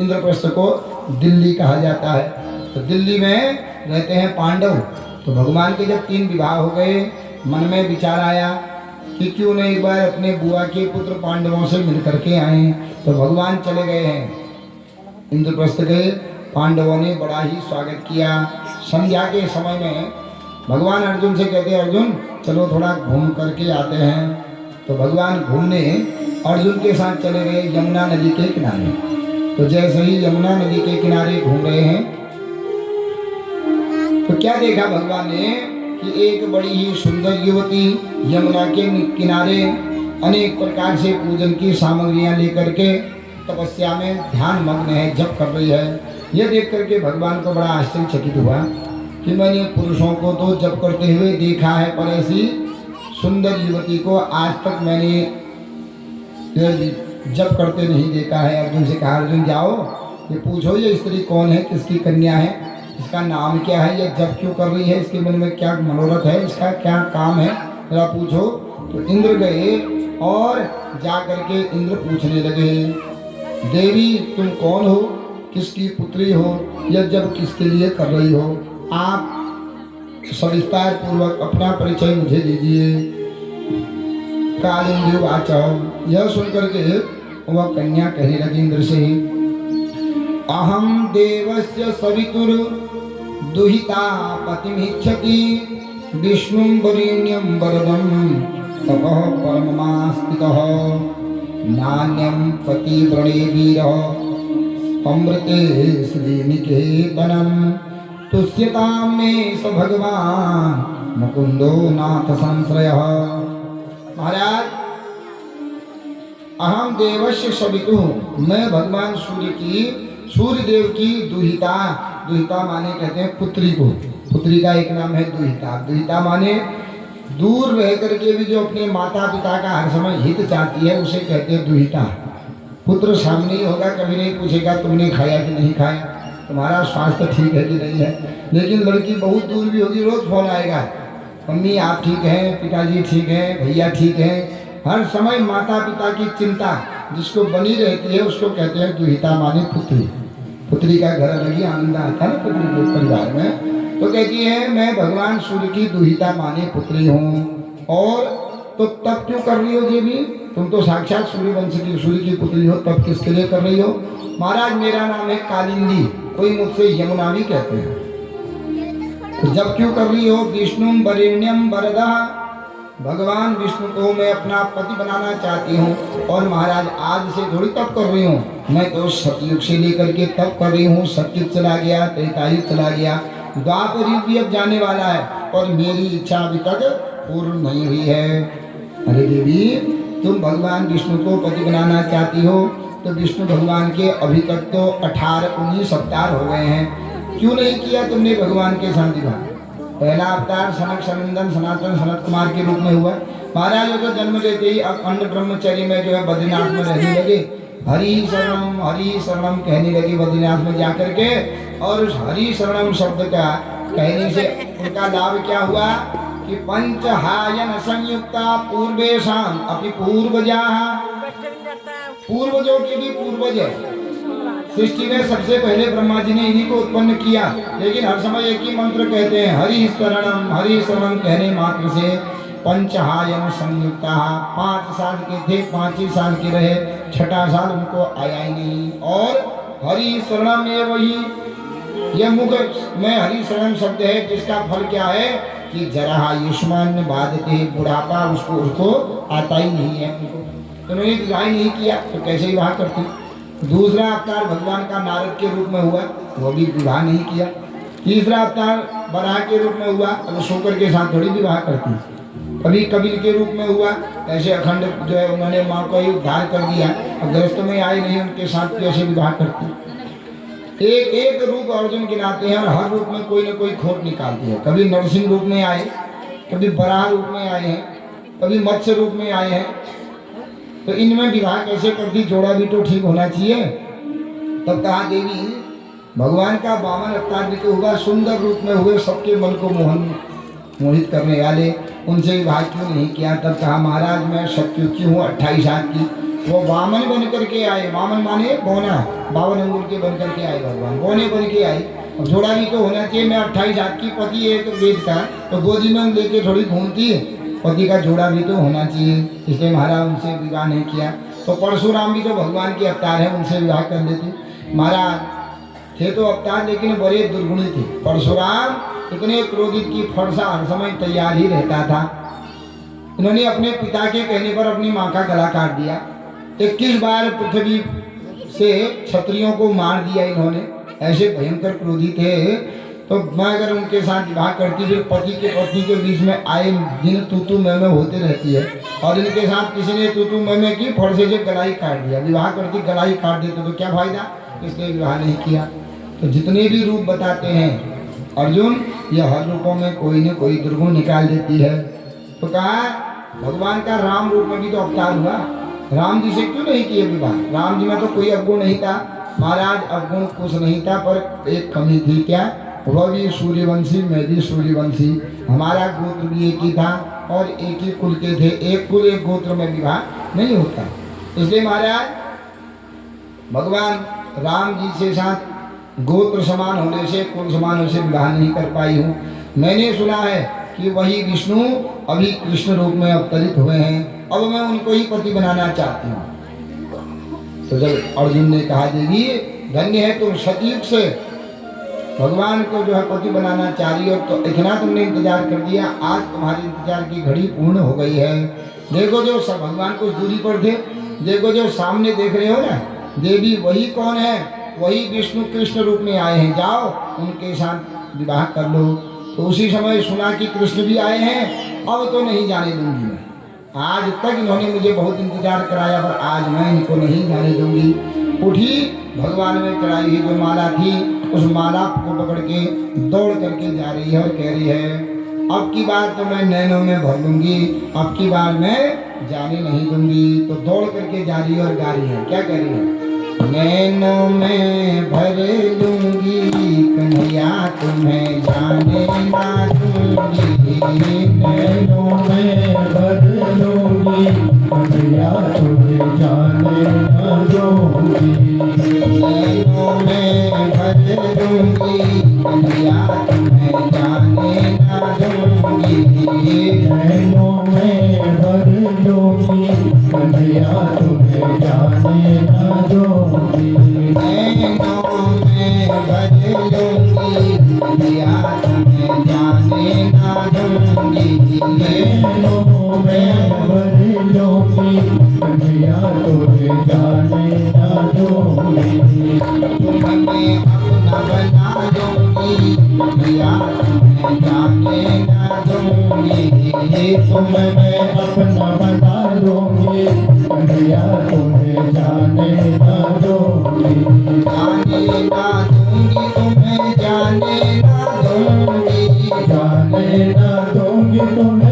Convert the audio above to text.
इंद्रप्रस्थ को दिल्ली कहा जाता है। तो दिल्ली में रहते हैं पांडव। तो भगवान के जब 3 विवाह हो गए, मन में विचार आया कि क्यों नहीं एक बार अपने बुआ के पुत्र पांडवों से मिल करके आए। तो भगवान चले गए हैं, इंद्रप्रस्थ गए। पांडवों ने बड़ा ही स्वागत किया। संध्या के समय में भगवान अर्जुन से कहते हैं, अर्जुन चलो थोड़ा घूम करके आते हैं। तो भगवान घूमने अर्जुन के साथ चले गए यमुना नदी के किनारे। तो जैसे ही यमुना नदी के किनारे घूम रहे हैं तो क्या देखा भगवान ने कि एक बड़ी ही सुंदर युवती यमुना के किनारे अनेक प्रकार से पूजन की सामग्रियां लेकर के तपस्या में ध्यान मग्न है, जप कर रही है। यह देख करके भगवान को बड़ा आश्चर्यचकित हुआ कि मैंने पुरुषों को तो जप करते हुए देखा है, पर ऐसी सुंदर युवती को आज तक मैंने जप करते नहीं देखा है। अर्जुन से कहा, अर्जुन जाओ ये पूछो ये स्त्री कौन है, किसकी कन्या है, इसका नाम क्या है, ये जप क्यों कर रही है, इसके मन में क्या मनोरथ है, इसका क्या काम है, जरा पूछो। तो इंद्र गए और जा करके इंद्र पूछने लगे, देवी तुम कौन हो, किसकी पुत्री हो, यह जब किसके लिए कर रही हो, आप सविस्तार पूर्वक अपना परिचय मुझे दीजिए। कालिंदी वाचा, यह सुनकर के वह कन्या कहने लगी इंद्र से, अहम देवस्य सवितुर दुहिता पतिमिच्छति विष्णुं वरेण्यं वरदं तपः परममास्तितः नान्यं पतिव्रणे वीरः अमृते श्रीनिकेतनं तुष्यतां मे स भगवान मुकुंदो नाथ संश्रयः। महाराज, अहम देवस्य सवितु, मैं भगवान सूर्य देव की दुहिता, दुहिता माने कहते हैं पुत्री को, पुत्री का एक नाम है दुहिता। दुहिता माने दूर रह करके भी जो अपने माता पिता का हर समय हित चाहती है उसे कहते हैं दुहिता। पुत्र सामने ही होगा, कभी नहीं पूछेगा तुमने खाया कि नहीं खाया, तुम्हारा स्वास्थ्य ठीक है कि नहीं है। लेकिन लड़की बहुत दूर भी होगी, रोज फोन आएगा, मम्मी आप ठीक हैं, पिताजी ठीक हैं, भैया ठीक हैं। हर समय माता पिता की चिंता जिसको बनी रहती है उसको कहते हैं दुहिता माने पुत्री। पुत्री का घर अलग ही आनंद आता है पुत्री के परिवार में। तो कहती है मैं भगवान सूर्य की दुहिता माने पुत्री हूँ। और तो तब क्यों कर रही हो देवी, तुम तो साक्षात सूर्य वंश की, सूर्य की पुत्री हो, तब किसके लिए कर रही हो। महाराज मेरा नाम है कालिंदी, कोई मुझसे यमुना भी कहते हैं। तो जब क्यों कर रही हो, विष्णु वरेण्यम वरदा, भगवान विष्णु को मैं अपना पति बनाना चाहती हूँ। और महाराज आज से थोड़ी तप कर रही हूँ, मैं तो सतयुग से लेकर के तप कर रही हूँ। सतयुग चला गया, त्रेतायुग चला गया, द्वापर युग भी अब जाने वाला है और मेरी इच्छा अभी तक पूर्ण नहीं हुई है। अरे देवी तुम भगवान विष्णु को पति बनाना चाहती हो, तो विष्णु भगवान के अभी तक तो 18-19 अवतार हो गए हैं, क्यों नहीं किया तुमने भगवान के साथ विवाह। पहला अवतार सनक सनंदन सनातन सनत कुमार के रूप में हुआ। महाराज वो तो जन्म लेते ही अब अन्न ब्रह्मचर्य में जो है बद्रीनाथ में रहने लगे, हरि शरणम कहने लगे बद्रीनाथ में जाकर के। और उस हरि शरणम शब्द का कहने से उनका लाभ क्या हुआ कि पंचहायन संयुक्ता पूर्वेशाम अपि पूर्वजा, पूर्वजों के भी पूर्वज है। सृष्टि में सबसे पहले ब्रह्मा जी ने इन्हीं को उत्पन्न किया, लेकिन हर समय एक ही मंत्र कहते हैं हरि शरणम कहने मात्र से पंचहायन संयुक्ता, 5 साल के थे, 5 ही साल के रहे, 6ठा साल उनको आया ही नहीं। और हरि शरणम ये वही, यह मुख में हरि शरण शब्द है जिसका फल क्या है कि जरा आयुष्मान बाधते, बुढ़ापा उसको आता ही नहीं है उनको। तो उन्होंने विवाह नहीं किया तो कैसे विवाह करते। दूसरा अवतार भगवान का नारद के रूप में हुआ, वो भी विवाह नहीं किया। तीसरा अवतार बराह के रूप में हुआ, अब शूकर के साथ थोड़ी विवाह करती। कभी कबीर के रूप में हुआ, ऐसे अखंड जो है उन्होंने माँ को ही उद्धार कर दिया, अब गृहस्थ में आए नहीं, उनके साथ कैसे विवाह करती। एक एक रूप अर्जुन गिनाते हैं और हर रूप में कोई न कोई खोट निकालती है। कभी नरसिंह रूप में आए, कभी बराह रूप में आए हैं, कभी मत्स्य रूप में आए हैं। तो इनमें विवाह कैसे करती, जोड़ा भी तो ठीक होना चाहिए। तब कहा देवी भगवान का 52 अवतार भी तो हुआ, सुंदर रूप में हुए, सबके मन को मोहित करने वाले, उनसे विवाह क्यों नहीं किया। तब कहा महाराज मैं सत्युग की हूँ, 28 हाथ की, वो वामन बन करके आए। वामन माने बोना, 52 अंगुल के बन करके आए भगवान, बोने बन के आए। अब जोड़ा भी तो होना चाहिए। मैं 28 हाथ की पति है तो वेद का, तो गोदी में लेके थोड़ी घूमती है, पति का जोड़ा भी तो होना चाहिए। इसलिए महाराज उनसे विवाह नहीं किया। तो परशुराम भी तो भगवान के अवतार है, उनसे विवाह कर लेती। महाराज थे तो अवतार लेकिन बड़े दुर्गुणी थे। परशुराम इतने क्रोधित की फरसा हर समय तैयार ही रहता था। इन्होंने अपने पिता के कहने पर अपनी माँ का गला काट दिया। 21 बार पृथ्वी से क्षत्रियों को मार दिया इन्होंने। ऐसे भयंकर क्रोधी थे। तो मैं अगर उनके साथ विवाह करती फिर पति के पत्नी के बीच में आए दिन तू मैं होते रहती है। और इनके साथ किसी ने तू मैं की, फरसे से गलाई काट दिया। विवाह करती गलाई काट देते तो क्या फायदा, इसलिए विवाह नहीं किया। तो जितने भी रूप बताते हैं अर्जुन, यह हर रूपों में कोई न कोई दुर्गुण निकाल देती है। तो कहा भगवान का राम रूप में भी तो अवतार हुआ, राम जी से क्यों नहीं किए विवाह? राम जी में तो कोई अवगुण नहीं था महाराज, अवगुण कुछ नहीं था, पर एक कमी थी। क्या? वह भी सूर्यवंशी, मैं भी सूर्यवंशी, हमारा गोत्र भी एक ही था और एक ही कुल के थे। एक कुल एक गोत्र में विवाह नहीं होता। इसलिए महाराज भगवान राम जी से साथ गोत्र समान होने से, कुल समान होने से विवाह नहीं कर पाई हूँ। मैंने सुना है कि वही विष्णु अभी कृष्ण रूप में अवतरित हुए हैं, अब मैं उनको ही पति बनाना चाहती हूँ। तो जब अर्जुन ने कहा देवी धन्य है तुम सतयुग से भगवान को जो है पति बनाना चाह रही हो, तो इतना तुमने इंतजार कर दिया, आज तुम्हारे इंतजार की घड़ी पूर्ण हो गई है। देखो जो सब भगवान कुछ दूरी पर थे, देखो जो सामने देख रहे हो ना देवी, वही कौन है? वही विष्णु कृष्ण रूप में आए हैं, जाओ उनके साथ विवाह कर लो। तो उसी समय सुना कि कृष्ण भी आए हैं, अब तो नहीं जाने दूंगी मैं। आज तक इन्होंने मुझे बहुत इंतजार कराया, पर आज मैं इनको नहीं जाने दूंगी। उठी भगवान में चढ़ाई हुई जो माला थी, उस माला को पकड़ के दौड़ करके जा रही है और कह रही है अब की बार तो मैं नैनों में भर लूंगी, अब की बार मैं जाने नहीं दूंगी। तो दौड़ करके जा रही है और गा रही है, क्या कह रही है? नैनों में भर लूंगी कन्हैया तुम्हें जाने ना दूंगी, नैनों में भर लूंगी कन्हैया तुम्हें जाने ना दूंगी, नैनों में भर लूंगी कन्हैया तुम्हें जाने ना दूंगी, नैनों में भर लूंगी कन्हैया तुम्हें जाने ना दूंगी, नैनों में भर लूंगी कन्हैया तुम्हें जाने ना दूंगी, नैनों में भर लूंगी कन्हैया तुम्हें जाने ना दूंगी, तुम्हें अपना बना दूंगी कन्हैया तुम्हें जाने ना दूंगी, तुम्हें अपना बना दूंगी कन्हैया तुम्हें जाने ना दूंगी, जाने ना दूंगी तुम्हें जाने ना दूंगी, जाने ना दूंगी तुम्हें